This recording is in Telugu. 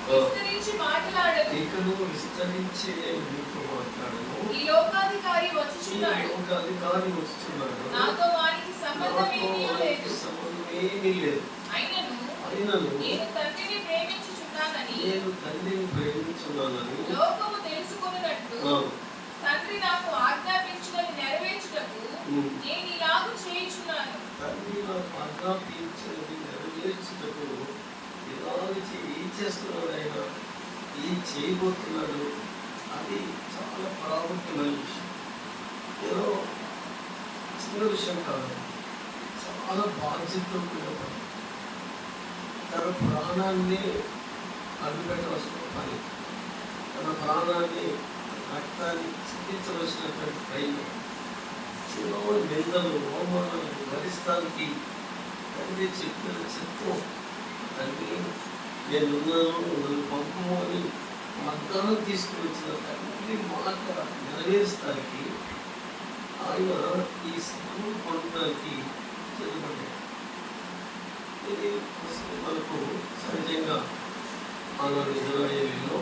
విస్తరించి మాట్లాడను. ఇకను విస్తరించి నేను మీతో మాట్లాడను. ఈ లోకాధికారి వచ్చుచున్నాడు. నాతో వానికి సంబంధమేమీ లేదు. సంబంధమేమీ లేదు. అయినను నేను తండ్రిని ప్రేమించుచున్నానని లోకము తెలుసుకొనున్నట్లు తండ్రి నాకు ఆజ్ఞాపించినది నెరవేర్చుటకు నేను ఇలాగు చేయుచున్నాను. తండ్రి నాకు ఆజ్ఞాపించినది నెరవేర్చుటకు ఏం చేస్తున్నాడు ఆయన, ఏం చేయబోతున్నాడు, అది చాలా ప్రాముఖ్యమైన విషయం. ఏదో చిన్న విషయం కాదు, చాలా బాధ్యతతో కూడిన పని. తన ప్రాణాన్ని అడ్డుపెట్టవలసిన పని, తన ప్రాణాన్ని రక్తాన్ని చిందించవలసినటువంటి ప్రయత్నం, ఎన్నో నిందలు అవమానాలు భరిస్తానికి తండ్రి చెప్పిన చిత్తం, తండ్రి నేనున్నాను నన్ను పంపము అని వాగ్దానం తీసుకుని వచ్చిన తండ్రి మాట నెరవేర్చడానికి ఆయన ఈ స్థితిని పొందడానికి సిద్ధపడ్డాడు. ఇది మనకు సహజంగా ఆనాడు ఇజ్రాయేలీలో